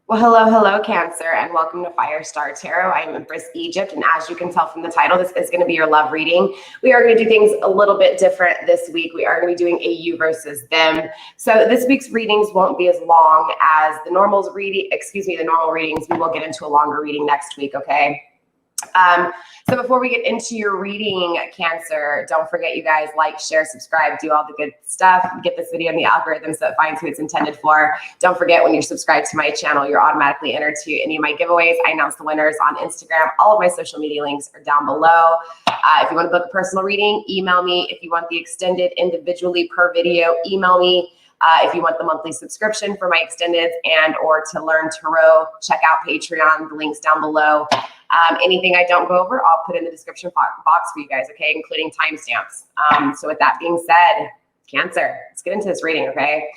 Well, hello, Cancer, and welcome to FireStarTarot. I'm Empress Egypt, and as you can tell from the title, this is going to be your love reading. We are going to do things a little bit different this week. We are going to be doing a you versus them. So this week's readings won't be as long as the normal readings. We will get into a longer reading next week, okay? So before we get into your reading, Cancer, don't forget, you guys, like, share, subscribe, do all the good stuff. Get this video in the algorithm so it finds who it's intended for. Don't forget, when you're subscribed to my channel, you're automatically entered to any of my giveaways. I announce the winners on Instagram. All of my social media links are down below. If you want to book a personal reading, email me. If you want the extended individually per video, email me. If you want the monthly subscription for my extendeds and or to learn tarot, check out Patreon. The link's down below. Anything I don't go over, I'll put in the description box for you guys, okay, including timestamps. So with that being said, Cancer, let's get into this reading, okay?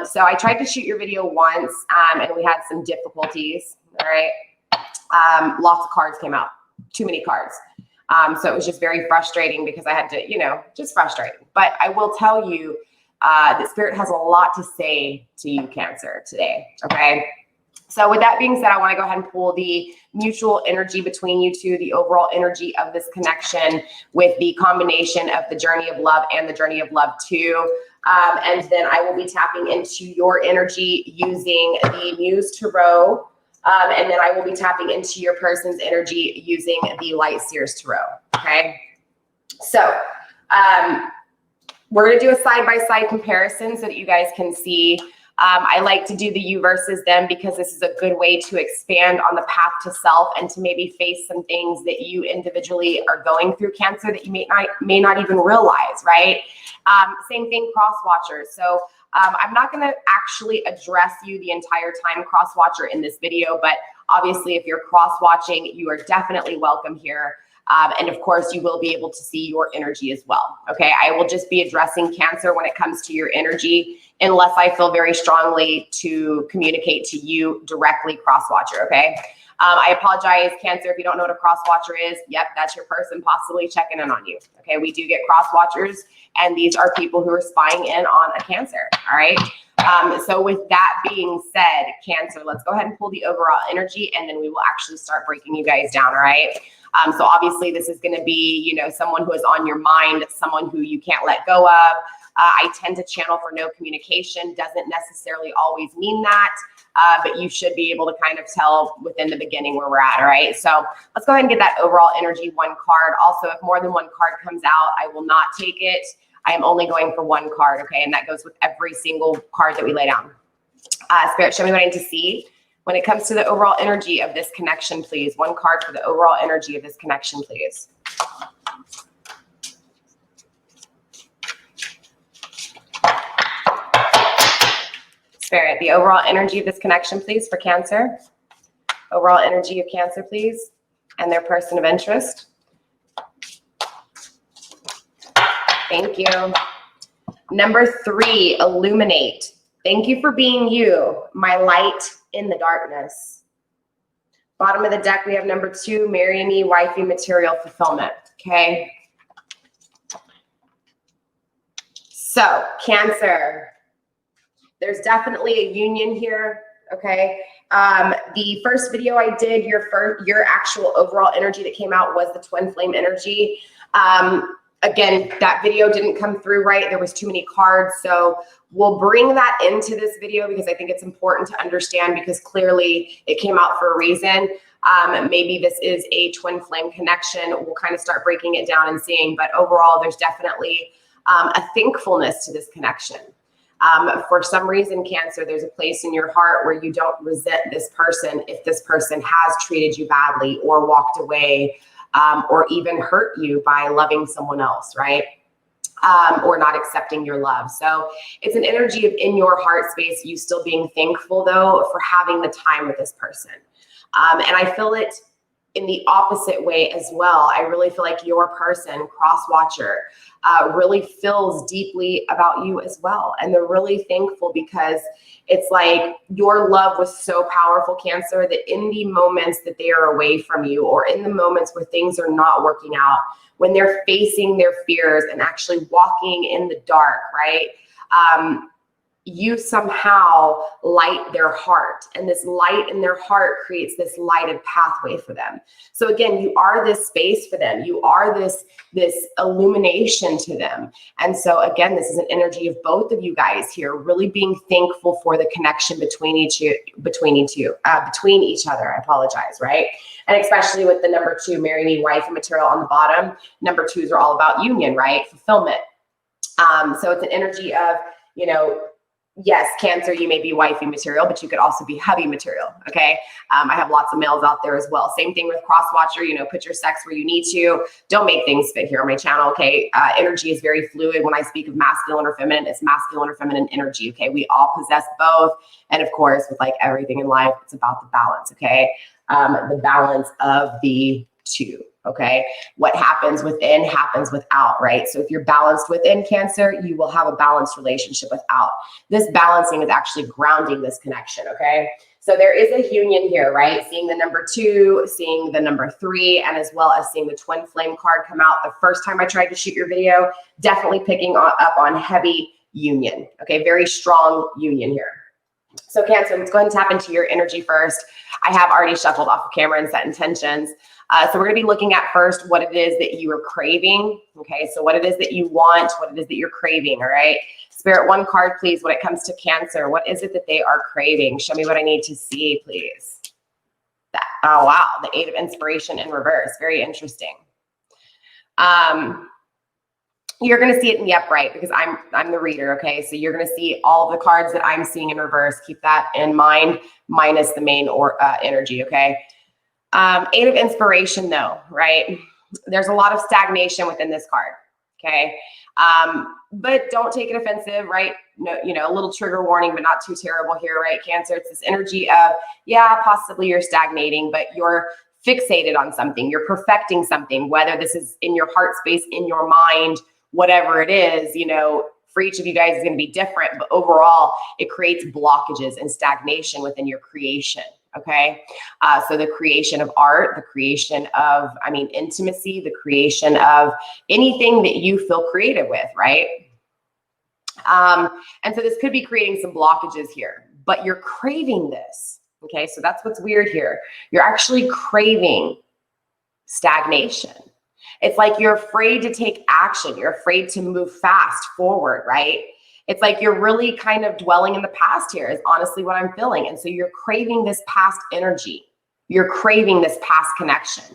So I tried to shoot your video once, and we had some difficulties, all right? Lots of cards came out, too many cards. So it was just very frustrating because I had to, just frustrating. But I will tell you that Spirit has a lot to say to you, Cancer, today, okay? So with that being said, I want to go ahead and pull the mutual energy between you two, the overall energy of this connection with the combination of the journey of love and the journey of love too. And then I will be tapping into your energy using the Muse Tarot. And then I will be tapping into your person's energy using the Light Seers Tarot. Okay. So we're going to do a side-by-side comparison so that you guys can see. I like to do the you versus them because this is a good way to expand on the path to self and to maybe face some things that you individually are going through, Cancer, that you may not even realize, right? Same thing, cross watchers. So I'm not going to actually address you the entire time, cross watcher, in this video, but obviously if you're cross watching, you are definitely welcome here. And of course, you will be able to see your energy as well. Okay, I will just be addressing Cancer when it comes to your energy, unless I feel very strongly to communicate to you directly, cross-watcher, okay? I apologize, Cancer, if you don't know what a cross-watcher is. Yep, that's your person possibly checking in on you, okay? We do get cross-watchers, and these are people who are spying in on a Cancer, all right? So with that being said, Cancer, let's go ahead and pull the overall energy, and then we will actually start breaking you guys down, all right? So obviously this is going to be, someone who is on your mind, someone who you can't let go of. I tend to channel for no communication. Doesn't necessarily always mean that, but you should be able to kind of tell within the beginning where we're at, all right? So let's go ahead and get that overall energy, one card. Also, if more than one card comes out, I will not take it. I am only going for one card, okay? And that goes with every single card that we lay down. Spirit, show me what I need to see. When it comes to the overall energy of this connection, please. One card for the overall energy of this connection, please. Spirit, the overall energy of this connection, please, for Cancer. Overall energy of Cancer, please, and their person of interest. Thank you. Number 3, illuminate. Thank you for being you, my light in the darkness. Bottom of the deck, we have number 2, marry me, wifey, material fulfillment. Okay. So, Cancer, there's definitely a union here. Okay. The first video I did, your actual overall energy that came out was the twin flame energy. Again, that video didn't come through right. There was too many cards. So we'll bring that into this video because I think it's important to understand, because clearly it came out for a reason. Maybe this is a twin flame connection. We'll kind of start breaking it down and seeing, but overall, there's definitely a thankfulness to this connection. For some reason, Cancer, there's a place in your heart where you don't resent this person if this person has treated you badly or walked away, or even hurt you by loving someone else, right? Or not accepting your love. So it's an energy of, in your heart space, you still being thankful though for having the time with this person. And I feel it in the opposite way as well. I really feel like your person, cross watcher, really feels deeply about you as well. And they're really thankful because it's like your love was so powerful, Cancer, that in the moments that they are away from you, or in the moments where things are not working out, when they're facing their fears and actually walking in the dark, right? you somehow light their heart, and this light in their heart creates this lighted pathway for them. So again, you are this space for them. You are this illumination to them. And so again, this is an energy of both of you guys here, really being thankful for the connection between each other. I apologize, right? And especially with the number 2, marry me, wifey material on the bottom. Number 2s are all about union, right? Fulfillment. So it's an energy of, you know, yes, Cancer, you may be wifey material, but you could also be hubby material, okay? I have lots of males out there as well. Same thing with cross-watcher, you know, put your sex where you need to. Don't make things fit here on my channel, okay? Energy is very fluid. When I speak of masculine or feminine, it's masculine or feminine energy, okay? We all possess both. And of course, with like everything in life, it's about the balance, okay? The balance of the two. Okay. What happens within happens without, right? So if you're balanced within, Cancer, you will have a balanced relationship without. This balancing is actually grounding this connection. Okay. So there is a union here, right? Seeing the number 2, seeing the number 3, and as well as seeing the twin flame card come out. The first time I tried to shoot your video, definitely picking up on heavy union. Okay. Very strong union here. So Cancer, let's go ahead and tap into your energy first. I have already shuffled off of camera and set intentions. So we're going to be looking at first what it is that you are craving. Okay, so what it is that you want, what it is that you're craving, all right? Spirit, 1 card, please, when it comes to Cancer. What is it that they are craving? Show me what I need to see, please. That, oh, wow, the 8 of Inspiration in reverse. Very interesting. You're going to see it in the upright because I'm the reader, okay? So you're going to see all of the cards that I'm seeing in reverse. Keep that in mind, minus the main energy, okay? 8 of Inspiration though, right? There's a lot of stagnation within this card, okay? But don't take it offensive, right? No, you know, a little trigger warning, but not too terrible here, right? Cancer, it's this energy of, yeah, possibly you're stagnating, but you're fixated on something. You're perfecting something, whether this is in your heart space, in your mind, whatever it is, you know, for each of you guys is going to be different, but overall it creates blockages and stagnation within your creation. Okay. So the creation of art, the creation of, intimacy, the creation of anything that you feel creative with, right? And so this could be creating some blockages here, but you're craving this. Okay. So that's what's weird here. You're actually craving stagnation. It's like you're afraid to take action. You're afraid to move fast forward, right? It's like you're really kind of dwelling in the past here is honestly what I'm feeling. And so you're craving this past energy. You're craving this past connection.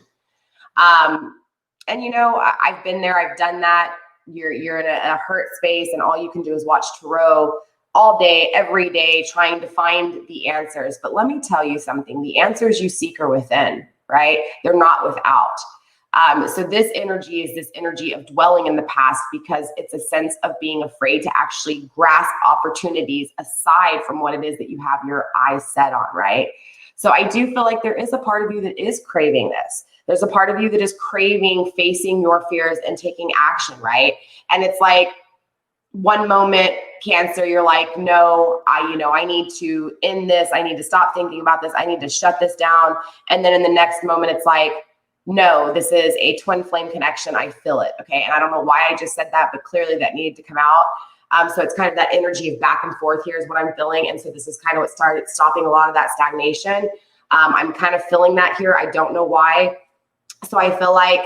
And you know, I've been there, I've done that. You're in a hurt space and all you can do is watch tarot all day, every day, trying to find the answers. But let me tell you something, the answers you seek are within, right? They're not without. So this energy is this energy of dwelling in the past because it's a sense of being afraid to actually grasp opportunities aside from what it is that you have your eyes set on, right? So I do feel like there is a part of you that is craving this. There's a part of you that is craving facing your fears and taking action, right? And it's like one moment, Cancer, you're like, no, I need to end this. I need to stop thinking about this. I need to shut this down. And then in the next moment, it's like, no, this is a twin flame connection. I feel it. Okay. And I don't know why I just said that, but clearly that needed to come out. So it's kind of that energy of back and forth. Here's what I'm feeling. And so this is kind of what started stopping a lot of that stagnation. I'm kind of feeling that here. I don't know why. So I feel like,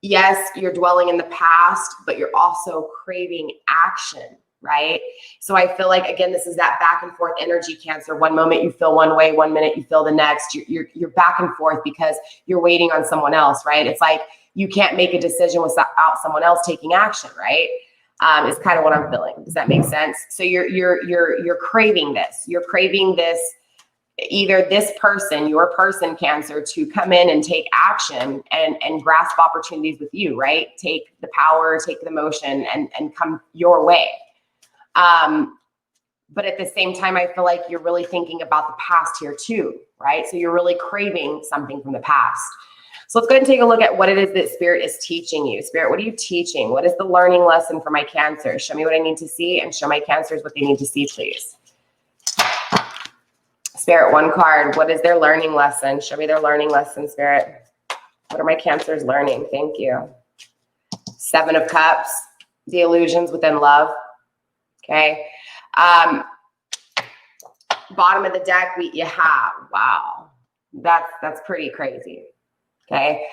yes, you're dwelling in the past, but you're also craving action, right? So I feel like, again, this is that back and forth energy, Cancer. One moment you feel one way, one minute you feel the next. You're back and forth because you're waiting on someone else, right? It's like you can't make a decision without someone else taking action, right? Is kind of what I'm feeling. Does that make sense? So you're craving this. You're craving this, either this person, your person, Cancer, to come in and take action and grasp opportunities with you, right? Take the power, take the motion, and come your way. But at the same time, I feel like you're really thinking about the past here too, right? So you're really craving something from the past. So let's go ahead and take a look at what it is that Spirit is teaching you. Spirit, what are you teaching? What is the learning lesson for my Cancers? Show me what I need to see and show my Cancers what they need to see, please. Spirit, 1 card. What is their learning lesson? Show me their learning lesson, Spirit. What are my Cancers learning? Thank you. 7 of Cups, the illusions within love. Okay. Bottom of the deck, you have, wow, that's pretty crazy. Okay.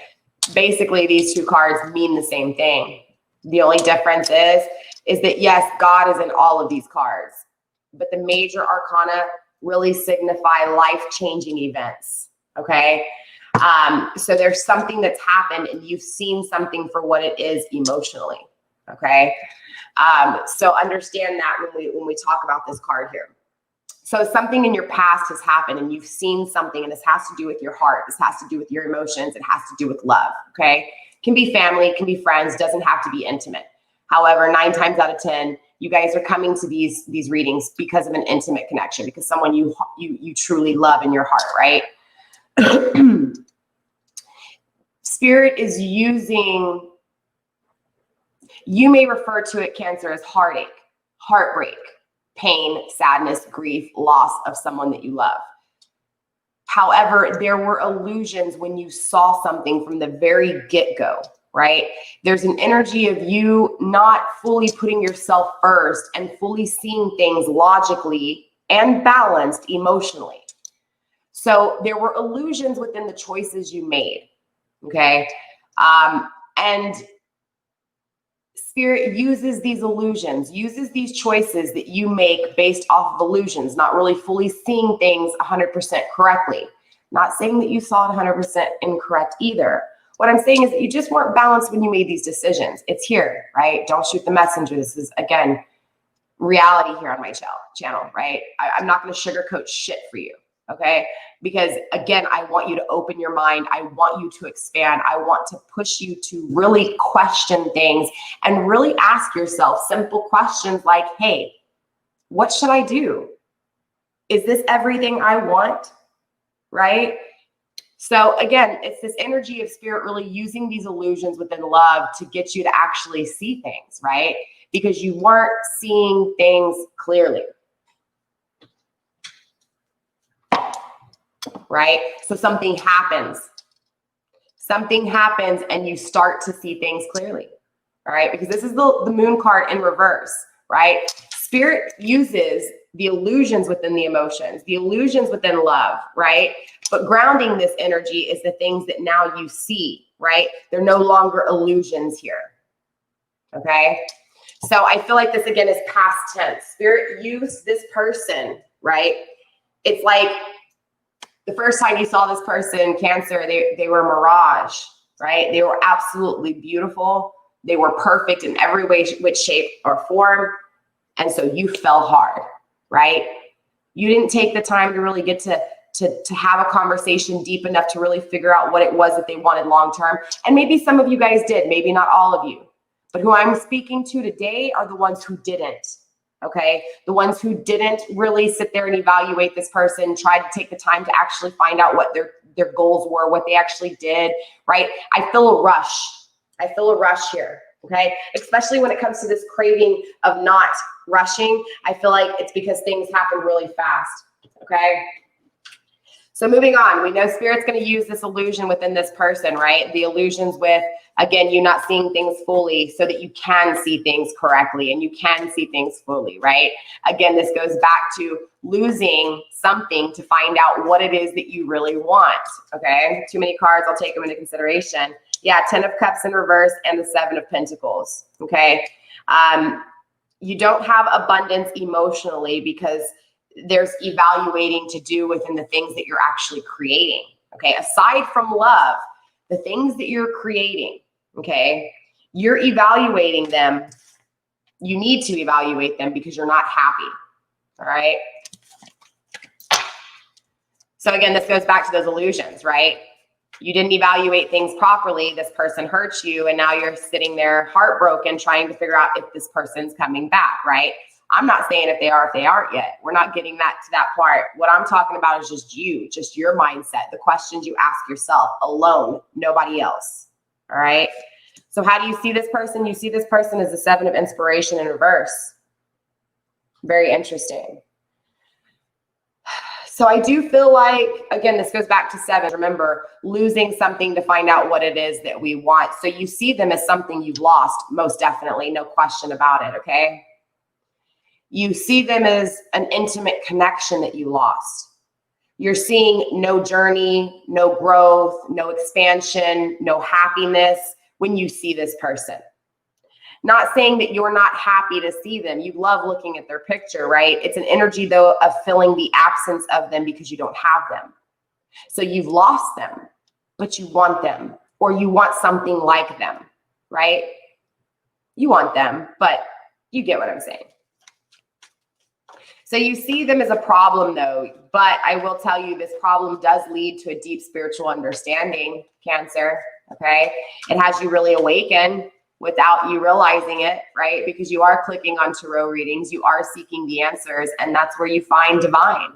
Basically, these two cards mean the same thing. The only difference is that, yes, God is in all of these cards, but the major arcana really signify life-changing events. Okay. So there's something that's happened and you've seen something for what it is emotionally. Okay. So understand that when we talk about this card here. So something in your past has happened and you've seen something, and this has to do with your heart. This has to do with your emotions. It has to do with love. Okay. It can be family, it can be friends, doesn't have to be intimate. However, 9 times out of 10, you guys are coming to these readings because of an intimate connection, because someone you truly love in your heart, right? Spirit is using, you may refer to it, Cancer, as heartache, heartbreak, pain, sadness, grief, loss of someone that you love. However, there were illusions when you saw something from the very get-go, right? There's an energy of you not fully putting yourself first and fully seeing things logically and balanced emotionally. So there were illusions within the choices you made, okay? And Spirit uses these illusions, uses these choices that you make based off of illusions, not really fully seeing things 100% correctly. Not saying that you saw it 100% incorrect either. What I'm saying is that you just weren't balanced when you made these decisions. It's here, right? Don't shoot the messenger. This is, again, reality here on my channel, right? I'm not going to sugarcoat shit for you, okay? Because again, I want you to open your mind. I want you to expand. I want to push you to really question things and really ask yourself simple questions like, hey, what should I do? Is this everything I want? Right? So again, it's this energy of Spirit really using these illusions within love to get you to actually see things, right? Because you weren't seeing things clearly. Right? So something happens and you start to see things clearly. All right? Because this is the moon card in reverse, right? Spirit uses the illusions within the emotions, the illusions within love, right? But grounding this energy is the things that now you see, right? They're no longer illusions here. Okay? So I feel like this again is past tense. Spirit used this person, right? It's like the first time you saw this person, Cancer, they were a mirage, right? They were absolutely beautiful. They were perfect in every way, which shape or form. And so you fell hard, right? You didn't take the time to really get to have a conversation deep enough to really figure out what it was that they wanted long-term. And maybe some of you guys did, maybe not all of you. But who I'm speaking to today are the ones who didn't. Okay, the ones who didn't really sit there and evaluate this person, tried to take the time to actually find out what their goals were, what they actually did, right? I feel a rush. I feel a rush here, okay? Especially when it comes to this craving of not rushing. I feel like it's because things happen really fast, okay? So moving on, we know Spirit's going to use this illusion within this person, right? The illusions with, again, you not seeing things fully so that you can see things correctly and you can see things fully, right? Again, this goes back to losing something to find out what it is that you really want, okay? Too many cards, I'll take them into consideration. Yeah, 10 of Cups in reverse and the 7 of Pentacles, okay? You don't have abundance emotionally because there's evaluating to do within the things that you're actually creating, okay? Aside from love, the things that you're creating, okay? You're evaluating them. You need to evaluate them because you're not happy, all right? So again, this goes back to those illusions, right? You didn't evaluate things properly. This person hurts you, and now you're sitting there heartbroken trying to figure out if this person's coming back, right? I'm not saying if they aren't yet. We're not getting to that part. What I'm talking about is just your mindset, the questions you ask yourself alone, nobody else. All right. So how do you see this person? You see this person as the 7 of Inspiration in reverse. Very interesting. So I do feel like, again, this goes back to 7. Remember, losing something to find out what it is that we want. So you see them as something you've lost, most definitely, no question about it, okay? You see them as an intimate connection that you lost. You're seeing no journey, no growth, no expansion, no happiness when you see this person. Not saying that you're not happy to see them. You love looking at their picture, right? It's an energy, though, of filling the absence of them because you don't have them. So you've lost them, but you want them, or you want something like them, right? You want them, but you get what I'm saying. So you see them as a problem, though, but I will tell you this problem does lead to a deep spiritual understanding, Cancer, okay? It has you really awaken without you realizing it, right? Because you are clicking on tarot readings, you are seeking the answers, and that's where you find divine.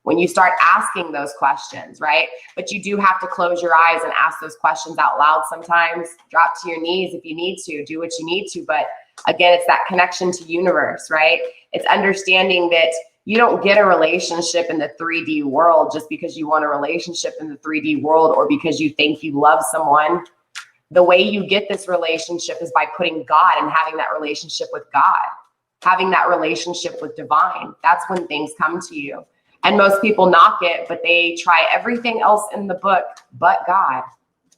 When you start asking those questions, right? But you do have to close your eyes and ask those questions out loud sometimes. Drop to your knees if you need to, do what you need to, but again, it's that connection to universe, right? It's understanding that you don't get a relationship in the 3D world just because you want a relationship in the 3D world or because you think you love someone. The way you get this relationship is by putting God and having that relationship with God, having that relationship with divine. That's when things come to you. And most people knock it, but they try everything else in the book but God,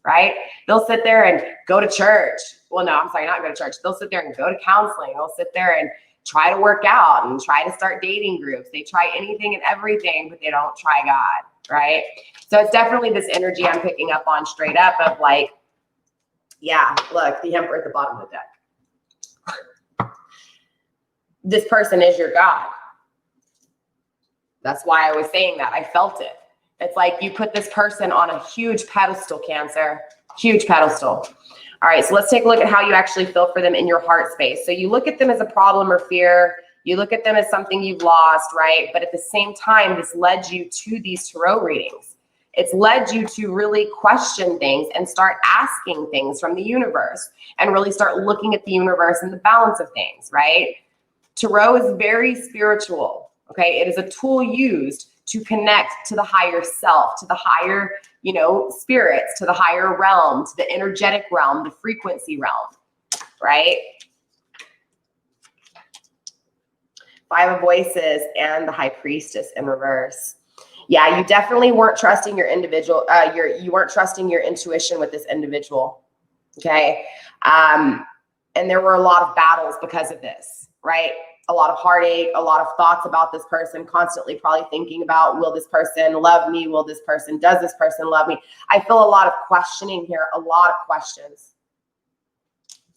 right? They'll sit there and go to church. Well, no, I'm sorry, not go to church. They'll sit there and go to counseling. They'll sit there and try to work out and try to start dating groups. They try anything and everything, but they don't try God, right? So it's definitely this energy I'm picking up on straight up of like, yeah, look, the Emperor at the bottom of the deck. This person is your God. That's why I was saying that. I felt it. It's like you put this person on a huge pedestal, Cancer, huge pedestal. All right, so let's take a look at how you actually feel for them in your heart space. So you look at them as a problem or fear. You look at them as something you've lost, right? But at the same time, this led you to these tarot readings. It's led you to really question things and start asking things from the universe and really start looking at the universe and the balance of things, right? Tarot is very spiritual, okay? It is a tool used to connect to the higher self, to the higher, spirits, to the higher realm, to the energetic realm, the frequency realm, right? Five of Voices and the High Priestess in reverse. Yeah, you definitely weren't trusting your individual, you weren't trusting your intuition with this individual, okay? And there were a lot of battles because of this, right? A lot of heartache, a lot of thoughts about this person, constantly probably thinking about, will this person love me? Does this person love me? I feel a lot of questioning here, a lot of questions.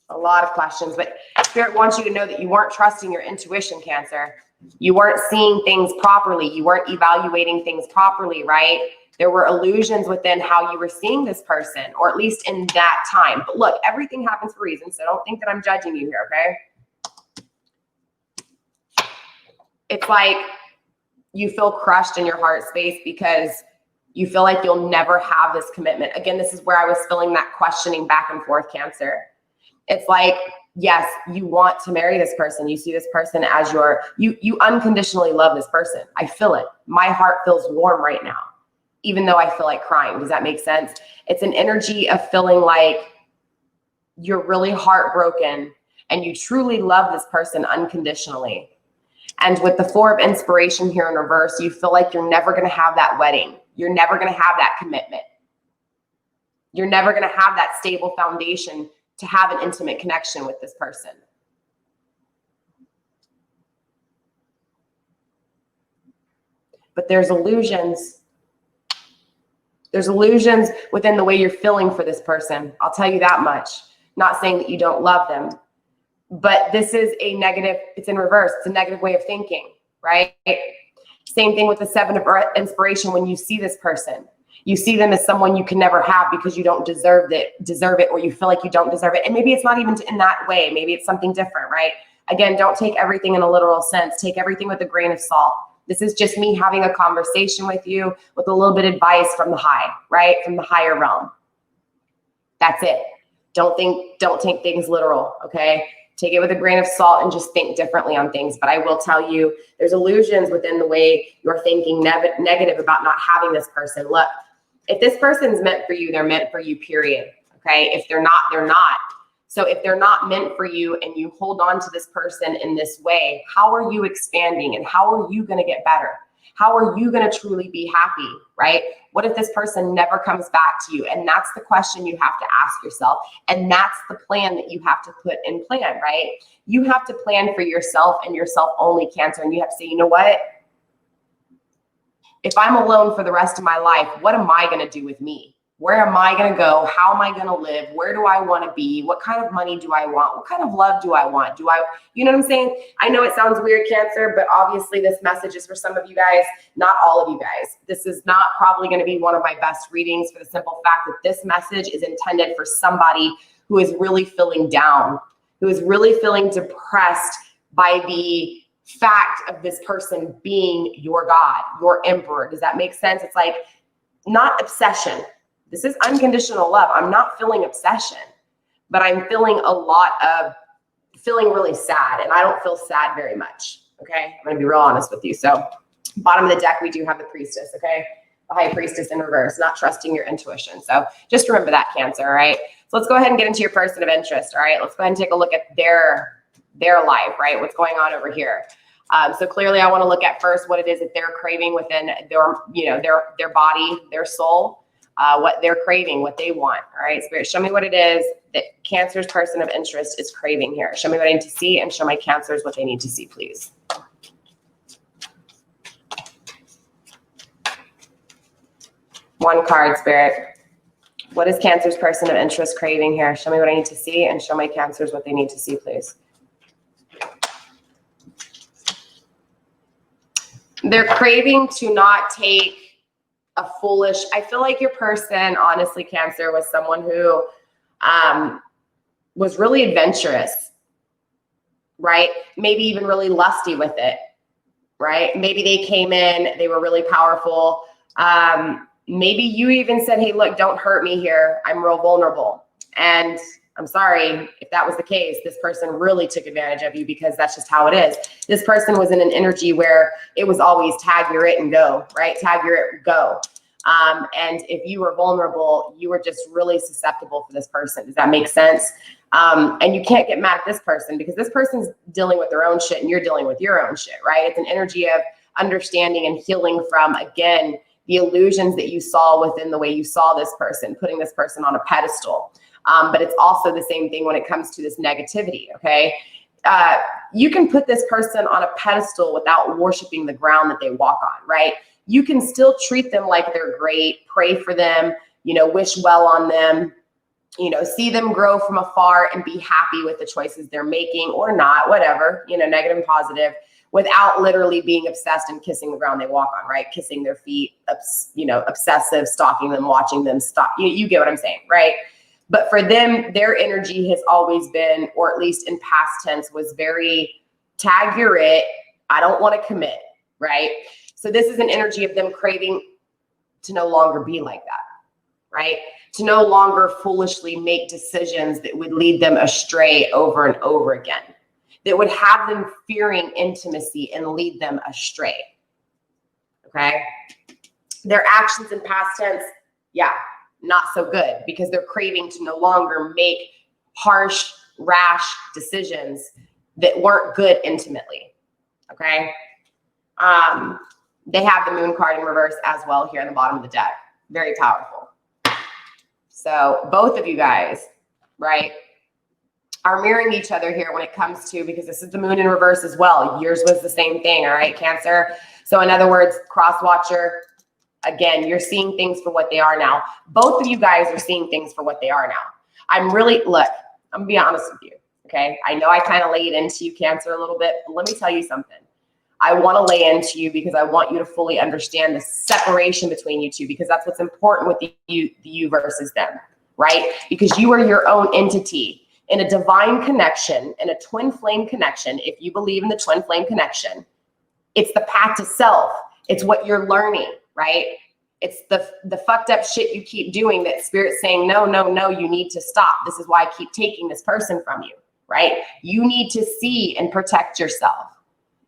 But Spirit wants you to know that you weren't trusting your intuition, Cancer. You weren't seeing things properly. You weren't evaluating things properly, right? There were illusions within how you were seeing this person, or at least in that time. But look, everything happens for a reason, so don't think that I'm judging you here, okay? It's like you feel crushed in your heart space because you feel like you'll never have this commitment. Again, this is where I was feeling that questioning back and forth, Cancer. It's like, yes, you want to marry this person. You see this person as you unconditionally love this person. I feel it. My heart feels warm right now, even though I feel like crying. Does that make sense? It's an energy of feeling like you're really heartbroken and you truly love this person unconditionally. And with the Four of Inspiration here in reverse, you feel like you're never going to have that wedding. You're never going to have that commitment. You're never going to have that stable foundation to have an intimate connection with this person. But there's illusions. There's illusions within the way you're feeling for this person. I'll tell you that much. Not saying that you don't love them. But this is a negative, it's in reverse. It's a negative way of thinking, right? Same thing with the Seven of Inspiration. When you see this person, you see them as someone you can never have because you don't deserve it, or you feel like you don't deserve it. And maybe it's not even in that way. Maybe it's something different, right? Again, don't take everything in a literal sense. Take everything with a grain of salt. This is just me having a conversation with you with a little bit of advice from the high, right? From the higher realm. That's it. Don't take things literal, okay? Take it with a grain of salt and just think differently on things. But I will tell you, there's illusions within the way you're thinking negative about not having this person. Look, if this person's meant for you, they're meant for you, period. Okay? If they're not, they're not. So if they're not meant for you and you hold on to this person in this way, how are you expanding and how are you going to get better? How are you going to truly be happy, right? What if this person never comes back to you? And that's the question you have to ask yourself. And that's the plan that you have to put in plan, right? You have to plan for yourself and yourself only, Cancer. And you have to say, you know what? If I'm alone for the rest of my life, what am I going to do with me? Where am I going to go? How am I going to live? Where do I want to be? What kind of money do I want? What kind of love do I want? You know what I'm saying? I know it sounds weird, Cancer, but obviously this message is for some of you guys, not all of you guys. This is not probably going to be one of my best readings for the simple fact that this message is intended for somebody who is really feeling down, who is really feeling depressed by the fact of this person being your God, your emperor. Does that make sense? It's like not obsession. This is unconditional love. I'm not feeling obsession, but I'm feeling a lot of feeling really sad. And I don't feel sad very much. Okay. I'm going to be real honest with you. So bottom of the deck, we do have the Priestess. Okay. The High Priestess in reverse, not trusting your intuition. So just remember that, Cancer. All right. So let's go ahead and get into your person of interest. All right. Let's go ahead and take a look at their life, right? What's going on over here. So clearly I want to look at first what it is that they're craving within their body, their soul. What they're craving, what they want. All right, Spirit, show me what it is that Cancer's person of interest is craving here. Show me what I need to see and show my Cancers what they need to see, please. One card, Spirit. What is Cancer's person of interest craving here? Show me what I need to see and show my Cancers what they need to see, please. They're craving to not take a foolish, I feel like your person, honestly, Cancer, was someone who was really adventurous, right? Maybe even really lusty with it, right? Maybe they came in, they were really powerful. Maybe you even said, hey, look, don't hurt me here. I'm real vulnerable. And I'm sorry if that was the case. This person really took advantage of you because that's just how it is. This person was in an energy where it was always tag your it and go, right? Tag your it, go. And if you were vulnerable, you were just really susceptible for this person. Does that make sense? And you can't get mad at this person because this person's dealing with their own shit and you're dealing with your own shit, right? It's an energy of understanding and healing from, again, the illusions that you saw within the way you saw this person, putting this person on a pedestal. But it's also the same thing when it comes to this negativity, okay? You can put this person on a pedestal without worshiping the ground that they walk on, right? You can still treat them like they're great, pray for them, wish well on them, see them grow from afar and be happy with the choices they're making or not, whatever, negative and positive, without literally being obsessed and kissing the ground they walk on, right? Kissing their feet, obsessive, stalking them, watching them stop. You get what I'm saying, right? But for them, their energy has always been, or at least in past tense, was very tag your it. I don't want to commit, right? So this is an energy of them craving to no longer be like that, right? To no longer foolishly make decisions that would lead them astray over and over again, that would have them fearing intimacy and lead them astray, okay? Their actions in past tense, yeah, not so good because they're craving to no longer make harsh, rash decisions that weren't good intimately, okay? They have the Moon card in reverse as well here in the bottom of the deck. Very powerful. So both of you guys, right, are mirroring each other here when it comes to, because this is the Moon in reverse as well. Yours was the same thing, all right, Cancer? So in other words, cross watcher, again, you're seeing things for what they are now. Both of you guys are seeing things for what they are now. Look, I'm gonna be honest with you, okay? I know I kind of laid into you, Cancer, a little bit, but let me tell you something. I want to lay into you because I want you to fully understand the separation between you two, because that's what's important with the you versus them, right? Because you are your own entity in a divine connection, in a twin flame connection. If you believe in the twin flame connection, it's the path to self. It's what you're learning, right? It's the fucked up shit you keep doing that Spirit's saying, no, no, no, you need to stop. This is why I keep taking this person from you, right? You need to see and protect yourself.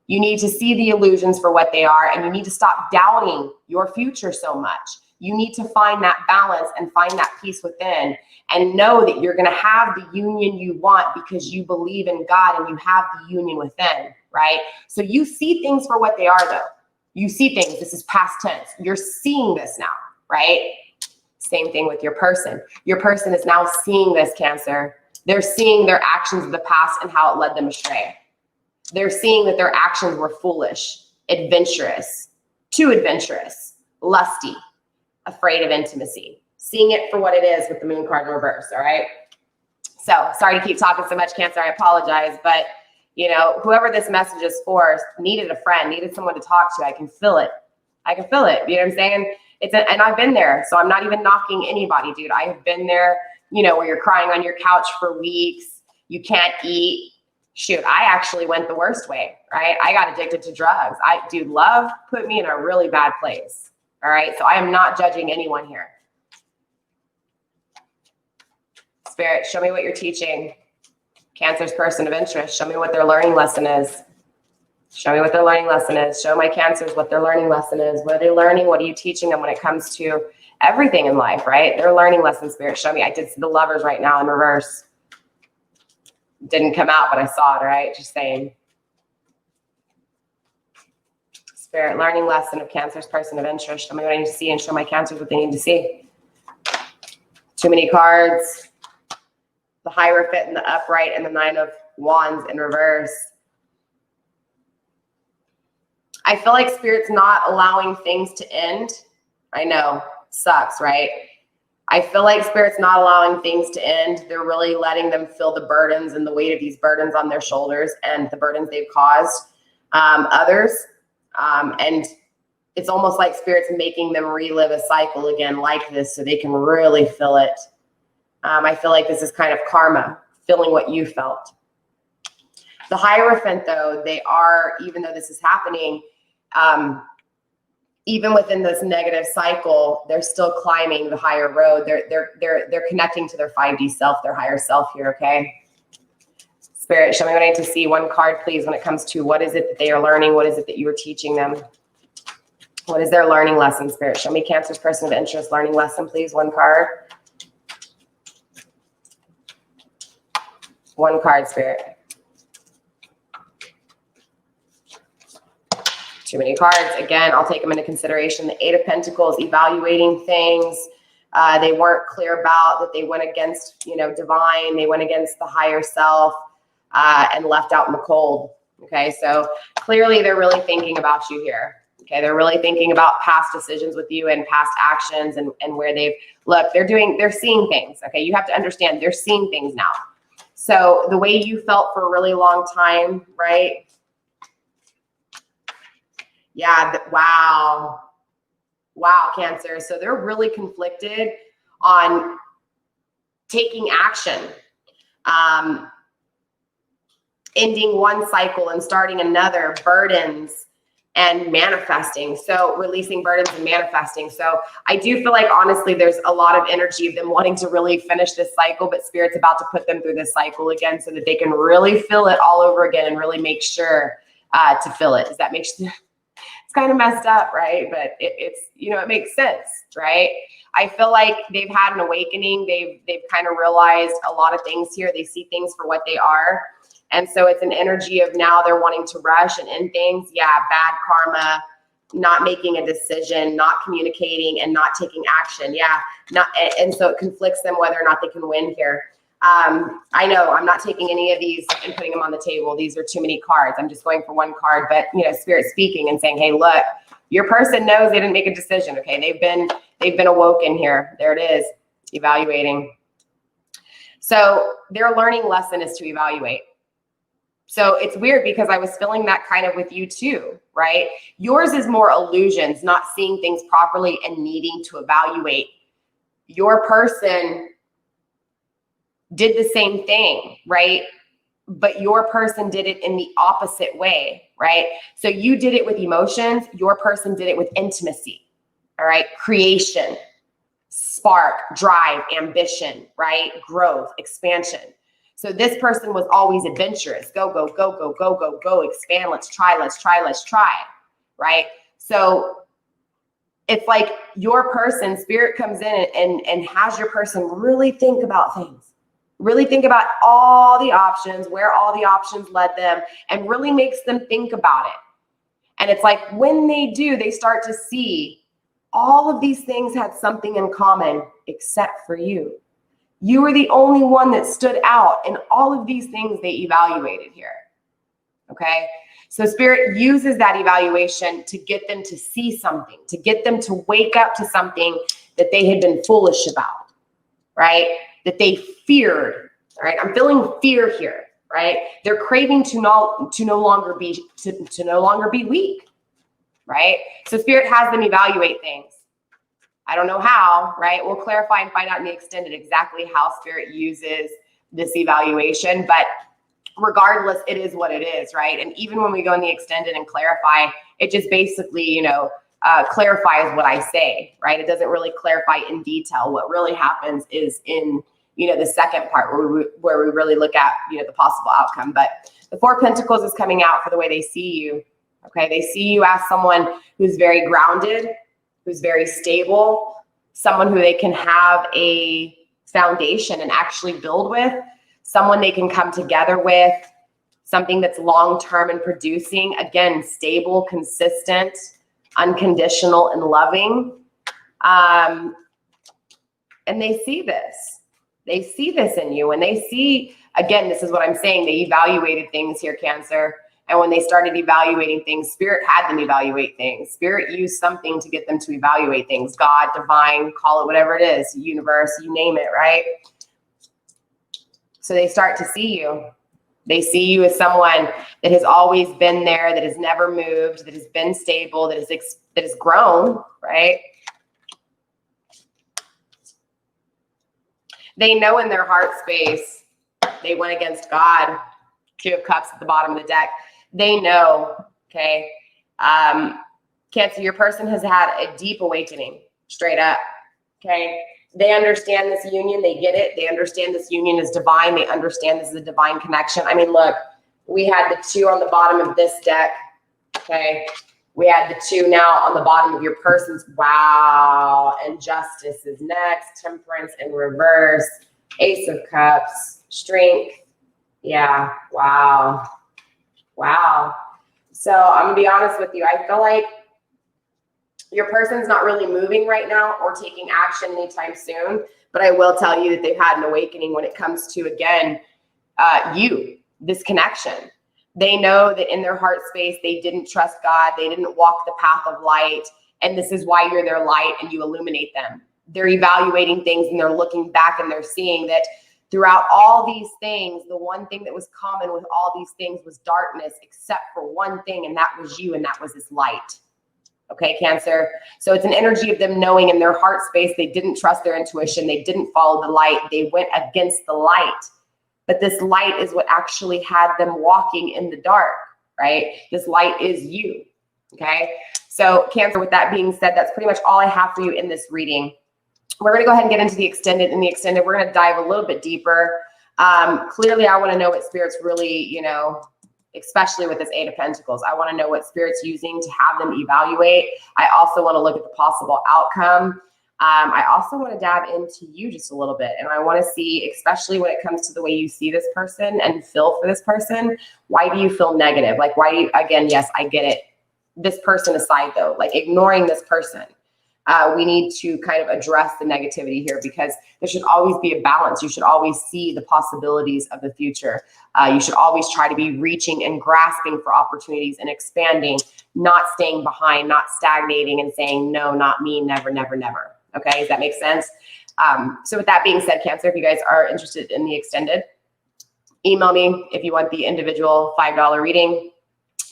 You need to see the illusions for what they are, and you need to stop doubting your future so much. You need to find that balance and find that peace within, and know that you're going to have the union you want because you believe in God and you have the union within, right? So you see things for what they are, though. You see things. This is past tense. You're seeing this now, right? Same thing with your person. Your person is now seeing this, Cancer. They're seeing their actions of the past and how it led them astray. They're seeing that their actions were foolish, adventurous, too adventurous, lusty, afraid of intimacy. Seeing it for what it is with the moon card in reverse, all right? So sorry to keep talking so much, Cancer. I apologize, but you know, whoever this message is for needed a friend, needed someone to talk to. I can feel it. I can feel it. You know what I'm saying? And I've been there, so I'm not even knocking anybody, dude. I have been there, you know, where you're crying on your couch for weeks. You can't eat. Shoot, I actually went the worst way, right? I got addicted to drugs. Dude, love put me in a really bad place. All right. So I am not judging anyone here. Spirit, show me what you're teaching. Cancer's person of interest. Show me what their learning lesson is. Show me what their learning lesson is. Show my Cancers what their learning lesson is. What are they learning? What are you teaching them when it comes to everything in life, right? Their learning lesson, Spirit. Show me. I did see the Lovers right now in reverse. Didn't come out, but I saw it, right? Just saying. Spirit, learning lesson of Cancer's person of interest. Show me what I need to see and show my Cancers what they need to see. Too many cards. The Hierophant in the upright and the Nine of Wands in reverse. I feel like Spirit's not allowing things to end. I know, sucks, right? I feel like Spirit's not allowing things to end. They're really letting them feel the burdens and the weight of these burdens on their shoulders and the burdens they've caused others. And it's almost like Spirit's making them relive a cycle again like this so they can really feel it. I feel like this is kind of karma, feeling what you felt. The Hierophant, though, they are, even though this is happening, even within this negative cycle, they're still climbing the higher road. They're connecting to their 5D self, their higher self here, okay? Spirit, show me what I need to see. One card, please, when it comes to what is it that they are learning? What is it that you are teaching them? What is their learning lesson, Spirit? Show me Cancer's person of interest learning lesson, please. One card. One card, Spirit. Too many cards. Again, I'll take them into consideration. The Eight of Pentacles, evaluating things. They weren't clear about that they went against, you know, divine. They went against the higher self and left out in the cold. Okay, so clearly they're really thinking about you here. Okay, they're really thinking about past decisions with you and past actions and where they've, look, they're seeing things. Okay, you have to understand they're seeing things now. So the way you felt for a really long time, right? Yeah, wow. Wow, Cancer. So they're really conflicted on taking action, ending one cycle and starting another, burdens and manifesting. So releasing burdens and manifesting. So I do feel like, honestly, there's a lot of energy of them wanting to really finish this cycle, but Spirit's about to put them through this cycle again so that they can really feel it all over again and really make sure to feel it. Does that make sense? It's kind of messed up, right? But it's, you know, it makes sense, right? I feel like they've had an awakening. They've kind of realized a lot of things here. They see things for what they are. And so it's an energy of now they're wanting to rush and end things. Yeah, bad karma, not making a decision, not communicating, and not taking action. Yeah, and so it conflicts them whether or not they can win here. I know I'm not taking any of these and putting them on the table. These are too many cards. I'm just going for one card, but you know, Spirit speaking and saying, hey, look, your person knows they didn't make a decision. Okay. They've been awoken here. There it is. Evaluating. So their learning lesson is to evaluate. So it's weird because I was feeling that kind of with you too, right? Yours is more illusions, not seeing things properly and needing to evaluate. Your person did the same thing, right? But your person did it in the opposite way, right? So you did it with emotions. Your person did it with intimacy, all right? Creation, spark, drive, ambition, right? Growth, expansion. So this person was always adventurous. Go, go, go, go, go, go, go, expand. Let's try, right? So it's like your person, spirit comes in and has your person really think about things, really think about all the options, where all the options led them, and really makes them think about it. And it's like when they do, they start to see all of these things had something in common except for you. You were the only one that stood out in all of these things they evaluated here. Okay? So spirit uses that evaluation to get them to see something, to get them to wake up to something that they had been foolish about, right? That they feared, right? I'm feeling fear here, right? They're craving to no longer be weak, right? So spirit has them evaluate things. I don't know how, right? We'll clarify and find out in the extended exactly how spirit uses this evaluation, but regardless, it is what it is, right? And even when we go in the extended and clarify, it just basically, clarifies what I say, right? It doesn't really clarify in detail. What really happens is in, the second part where we really look at, the possible outcome. But the Four of Pentacles is coming out for the way they see you, okay? They see you as someone who's very grounded, who's very stable, someone who they can have a foundation and actually build with, someone they can come together with, something that's long-term and producing, again, stable, consistent, unconditional, and loving. And they see this. They see this in you. And they see, again, this is what I'm saying, they evaluated things here, Cancer. And when they started evaluating things, spirit had them evaluate things. Spirit used something to get them to evaluate things. God, divine, call it whatever it is, universe, you name it, right? So they start to see you. They see you as someone that has always been there, that has never moved, that has been stable, that has grown, right? They know in their heart space, they went against God. Two of Cups at the bottom of the deck. They know, okay? Cancer, your person has had a deep awakening, straight up, okay? They understand this union. They get it. They understand this union is divine. They understand this is a divine connection. I mean, look, we had the two on the bottom of this deck, okay? We had the two now on the bottom of your person's. Wow. And Justice is next. Temperance in reverse. Ace of Cups. Strength. Yeah. Wow. Wow. So I'm going to be honest with you. I feel like your person's not really moving right now or taking action anytime soon, but I will tell you that they've had an awakening when it comes to, again, this connection. They know that in their heart space, they didn't trust God. They didn't walk the path of light. And this is why you're their light and you illuminate them. They're evaluating things and they're looking back and they're seeing that throughout all these things, the one thing that was common with all these things was darkness, except for one thing, and that was you, and that was this light. Okay, Cancer? So it's an energy of them knowing in their heart space they didn't trust their intuition. They didn't follow the light. They went against the light. But this light is what actually had them walking in the dark, right? This light is you, okay? So Cancer, with that being said, that's pretty much all I have for you in this reading. We're going to go ahead and get into the extended. In the extended, we're going to dive a little bit deeper. Clearly, I want to know what Spirit's really, especially with this Eight of Pentacles. I want to know what Spirit's using to have them evaluate. I also want to look at the possible outcome. I also want to dive into you just a little bit. And I want to see, especially when it comes to the way you see this person and feel for this person, why do you feel negative? Like, why do you, again, yes, I get it. This person aside though, like ignoring this person. We need to kind of address the negativity here because there should always be a balance. You should always see the possibilities of the future. You should always try to be reaching and grasping for opportunities and expanding, not staying behind, not stagnating and saying, no, not me, never, never, never. Okay, does that make sense? So with that being said, Cancer, if you guys are interested in the extended, email me if you want the individual $5 reading.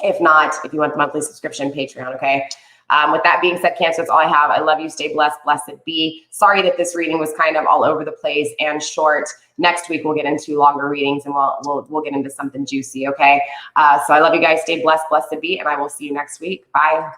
If not, if you want the monthly subscription, Patreon, okay? With that being said, Cancer, that's all I have. I love you. Stay blessed. Blessed be. Sorry that this reading was kind of all over the place and short. Next week, we'll get into longer readings and we'll get into something juicy, okay? So I love you guys. Stay blessed. Blessed be. And I will see you next week. Bye.